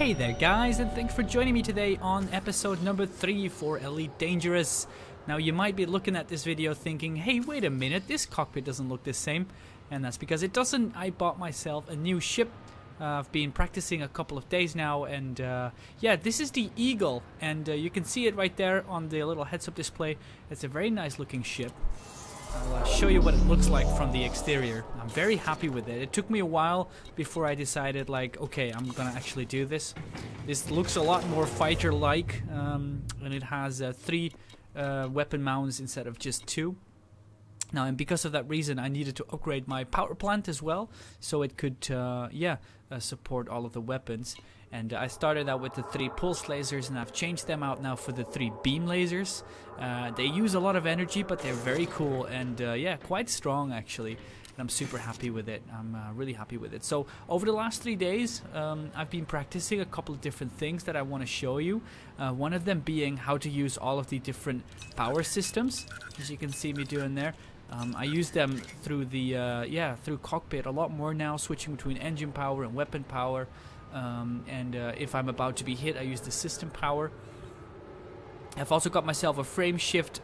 Hey there guys, and thanks for joining me today on episode number 3 for Elite Dangerous. Now you might be looking at this video thinking, hey wait a minute, this cockpit doesn't look the same. And that's because it doesn't. I bought myself a new ship. I've been practicing a couple of days now, and yeah, this is the Eagle, and you can see it right there on the little heads-up display. It's a very nice looking ship. I'll show you what it looks like from the exterior. I'm very happy with it. It took me a while before I decided, like, okay, I'm gonna actually do this. This looks a lot more fighter-like, and it has 3 weapon mounts instead of just 2. Now, and because of that reason, I needed to upgrade my power plant as well, so it could, support all of the weapons. And I started out with the 3 pulse lasers, and I've changed them out now for the 3 beam lasers. They use a lot of energy, but they're very cool and, yeah, quite strong actually. And I'm super happy with it. I'm really happy with it. So over the last 3 days, I've been practicing a couple of different things that I want to show you. One of them being how to use all of the different power systems, as you can see me doing there. I use them through the through cockpit a lot more now, switching between engine power and weapon power. If I'm about to be hit, I use the system power. I've also got myself a frame shift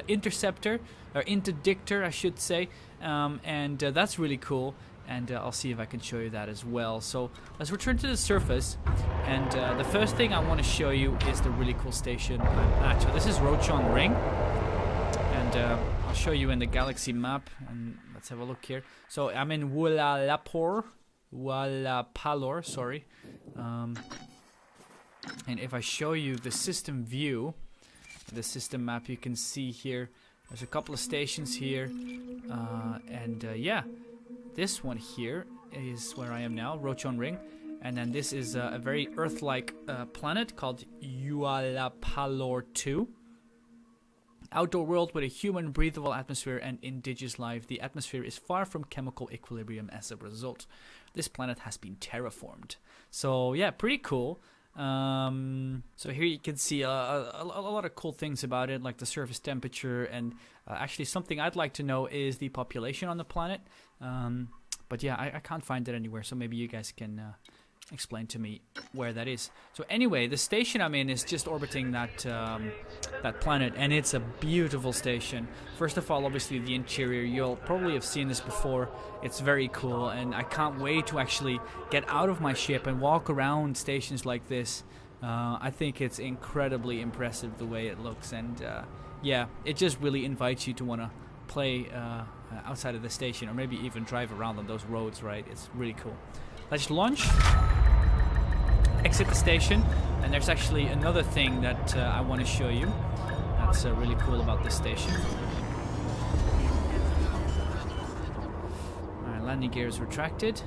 interceptor, or interdictor I should say, and that's really cool, and I'll see if I can show you that as well. So let's return to the surface, and the first thing I want to show you is the really cool station I'm at. So this is Rochon Ring, and I'll show you in the galaxy map, and let's have a look here. So I'm in Wallapalor, sorry. And if I show you the system view, the system map, you can see here there's a couple of stations here, yeah, this one here is where I am now, Rochon Ring, and then this is a very Earth-like planet called Wallapalor 2. Outdoor world with a human breathable atmosphere and indigenous life. The atmosphere is far from chemical equilibrium as a result. This planet has been terraformed. So yeah, pretty cool. So here you can see a lot of cool things about it, like the surface temperature, and actually something I'd like to know is the population on the planet. But yeah, I can't find it anywhere, so maybe you guys can explain to me where that is. So anyway, the station I'm in is just orbiting that that planet, and it's a beautiful station. First of all, obviously the interior, you'll probably have seen this before. It's very cool, and I can't wait to actually get out of my ship and walk around stations like this. I think it's incredibly impressive the way it looks, and yeah, it just really invites you to want to play outside of the station, or maybe even drive around on those roads, right? It's really cool. Let's launch, exit the station, and there's actually another thing that I want to show you that's really cool about this station. Alright, landing gear is retracted.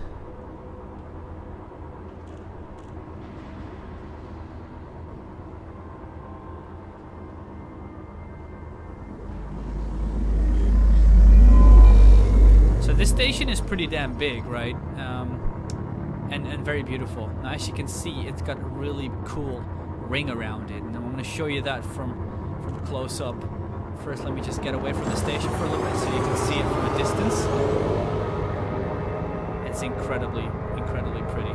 So this station is pretty damn big, right? And very beautiful. Now, as you can see, it's got a really cool ring around it, and I'm going to show you that from close up. First, let me just get away from the station for a little bit so you can see it from a distance. It's incredibly pretty.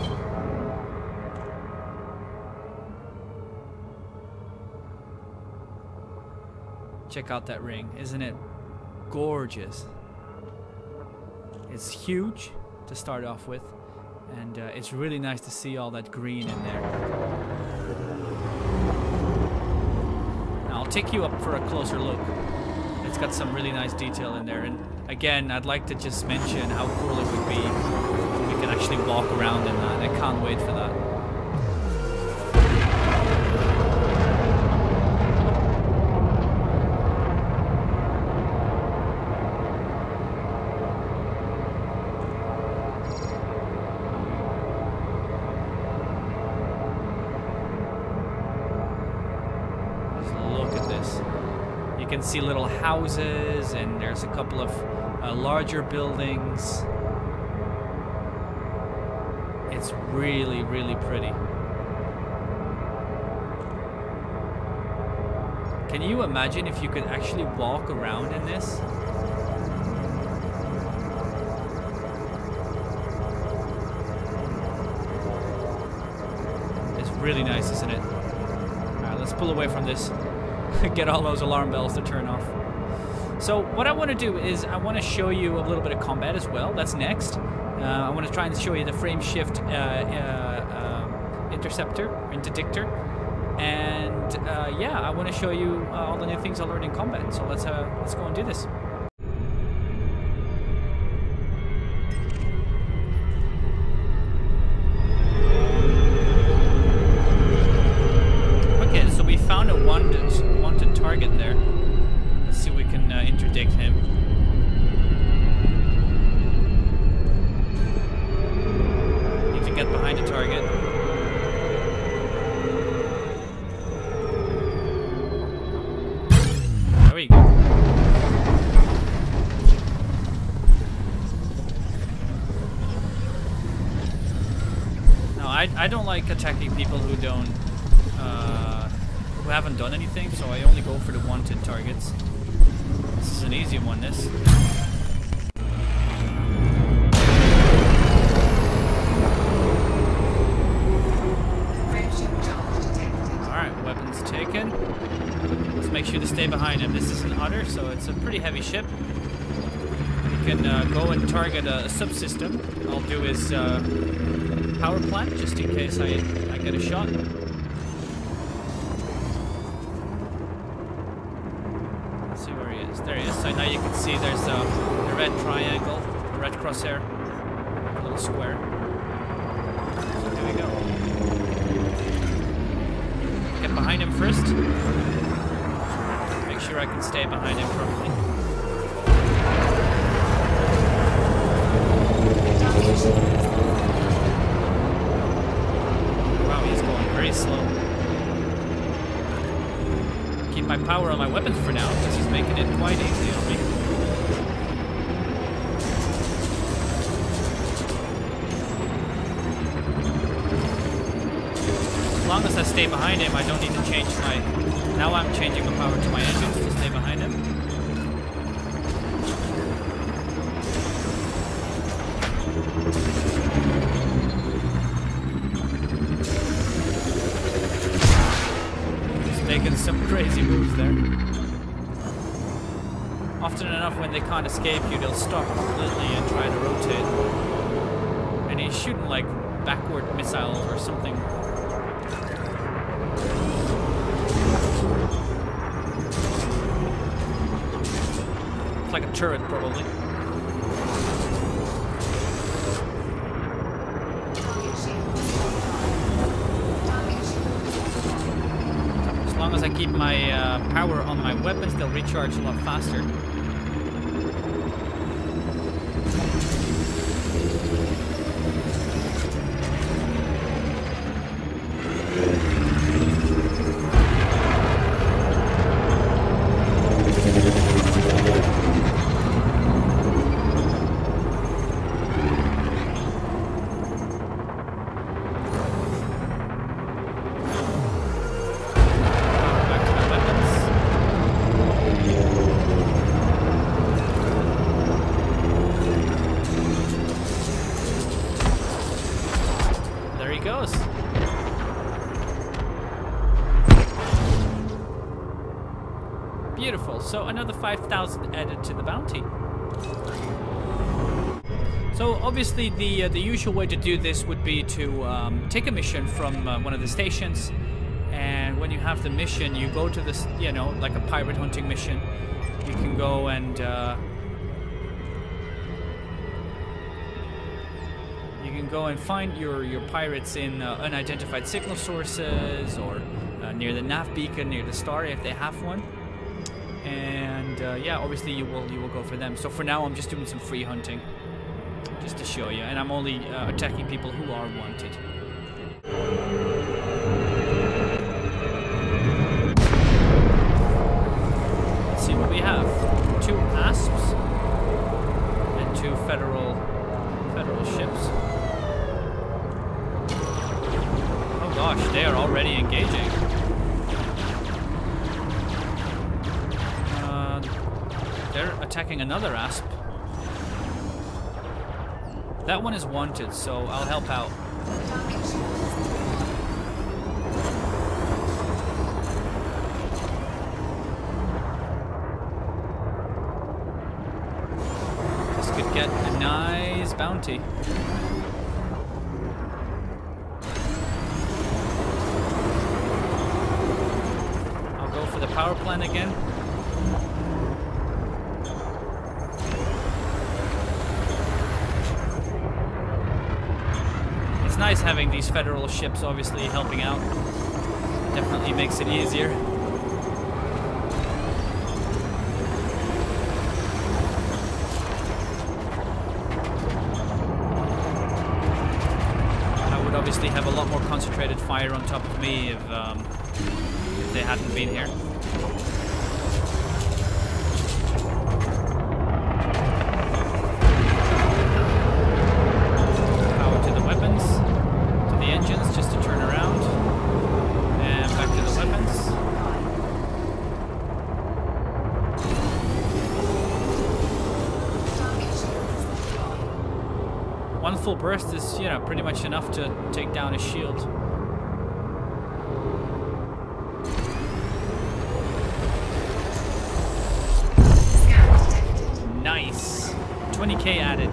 Check out that ring, isn't it gorgeous? It's huge to start off with. And it's really nice to see all that green in there. Now I'll take you up for a closer look. It's got some really nice detail in there. And again, I'd like to just mention how cool it would be if we can actually walk around in that. I can't wait for that. You can see little houses, and there's a couple of larger buildings. It's really pretty. Can you imagine if you could actually walk around in this? really nice, isn't it? Alright, let's pull away from this. Get all those alarm bells to turn off. So what I want to do is I want to show you a little bit of combat as well. That's next. I want to try and show you the frame shift interdictor. And yeah, I want to show you all the new things I learned in combat. So let's go and do this. Okay, so we found a wanted target there. Let's see if we can interdict him. Need to get behind the target. There we go. No, I don't like attacking people who don't who haven't done anything, so I only go for the wanted targets. This is an easy one, this. Alright, weapons taken. Let's make sure to stay behind him. This is an Otter, so it's a pretty heavy ship. You can go and target a subsystem. I'll do his power plant, just in case I get a shot. There he is. So now you can see there's a red triangle, a red crosshair, a little square. So here we go. Get behind him first. Make sure I can stay behind him properly. Wow, he's going very slow. Keep my power on my weapons for now, because he's making it quite easy on me. As long as I stay behind him, I don't need to change my... Now I'm changing my power to my engines to stay behind him. Making some crazy moves there. Often enough, when they can't escape you, they'll stop completely and try to rotate. And he's shooting like backward missiles or something. It's like a turret, probably. As long as I keep my power on my weapons, they'll recharge a lot faster. Goes. Beautiful. So another 5,000 added to the bounty. So obviously the usual way to do this would be to take a mission from one of the stations, and when you have the mission, you go to this, you know, like a pirate hunting mission. You can go and go and find your pirates in unidentified signal sources, or near the nav beacon, near the star if they have one. And yeah, obviously you will go for them. So for now, I'm just doing some free hunting, just to show you, and I'm only attacking people who are wanted. Let's see what we have. 2 asps and 2 federal ships. Gosh, they are already engaging. They're attacking another asp. That one is wanted, so I'll help out. This could get a nice bounty. I'll go for the power plant again. It's nice having these federal ships obviously helping out. Definitely makes it easier. I would obviously have a lot more concentrated fire on top of me if they hadn't been here. Power to the weapons, to the engines, just to turn around. And back to the weapons. One full burst is, you know, pretty much enough to take down a shield. Nice. 20k added.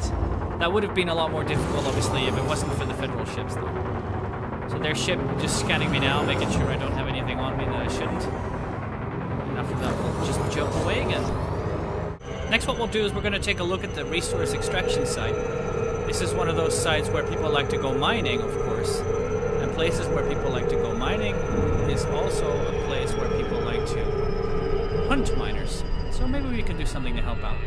That would have been a lot more difficult, obviously, if it wasn't for the federal ships, though. So their ship just scanning me now, making sure I don't have anything on me that I shouldn't. Enough of that, we'll just jump away again. Next, what we'll do is we're going to take a look at the resource extraction site. This is one of those sites where people like to go mining, of course. And places where people like to go mining is also a place where people like to hunt miners. So maybe we can do something to help out.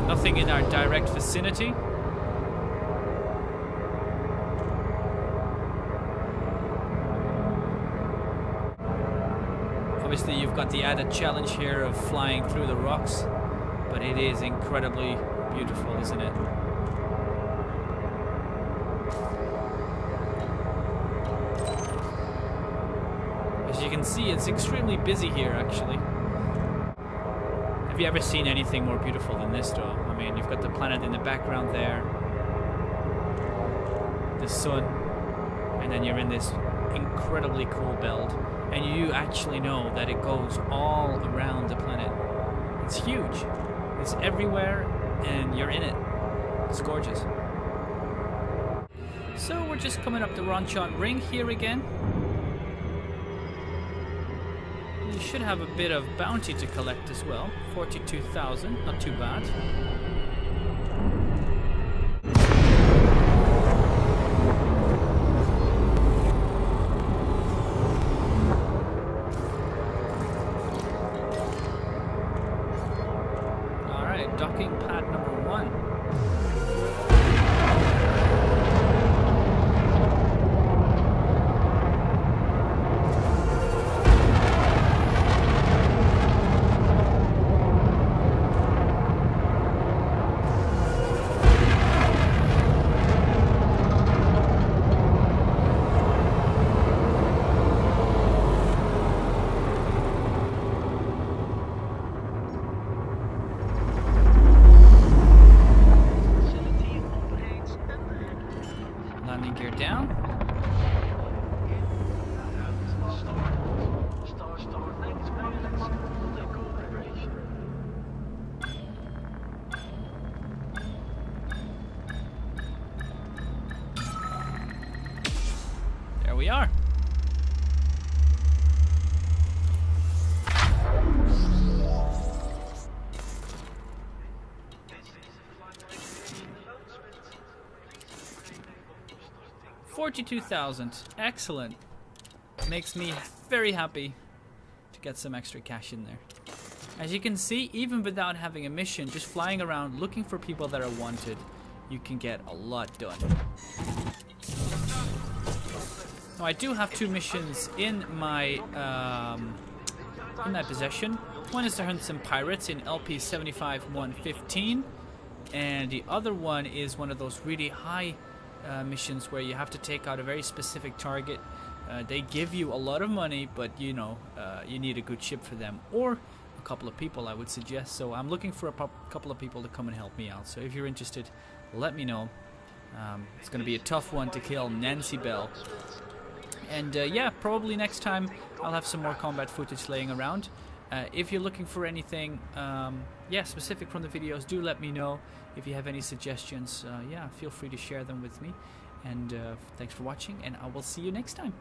Nothing in our direct vicinity. Obviously, you've got the added challenge here of flying through the rocks, but it is incredibly beautiful, isn't it? As you can see, it's extremely busy here, actually. Have you ever seen anything more beautiful than this, though? I mean, you've got the planet in the background there, the sun, and then you're in this incredibly cool belt, and you actually know that it goes all around the planet. It's huge. It's everywhere, and you're in it. It's gorgeous. So we're just coming up the Ronchon Ring here again. You should have a bit of bounty to collect as well. 42,000, not too bad. Alright, docking pad number 1. Landing gear down. There we are. $42,000. Excellent. Makes me very happy to get some extra cash in there. As you can see, even without having a mission, just flying around looking for people that are wanted, you can get a lot done. Now, I do have 2 missions in my possession. One is to hunt some pirates in LP 75-115, and the other one is one of those really high missions where you have to take out a very specific target. They give you a lot of money, but you know, you need a good ship for them, or a couple of people, I would suggest. So I'm looking for a couple of people to come and help me out. So if you're interested, let me know. It's going to be a tough one to kill Nancy Bell. And yeah, probably next time I'll have some more combat footage laying around. If you're looking for anything yeah, specific from the videos, do let me know. If you have any suggestions, yeah, feel free to share them with me. And thanks for watching, and I will see you next time.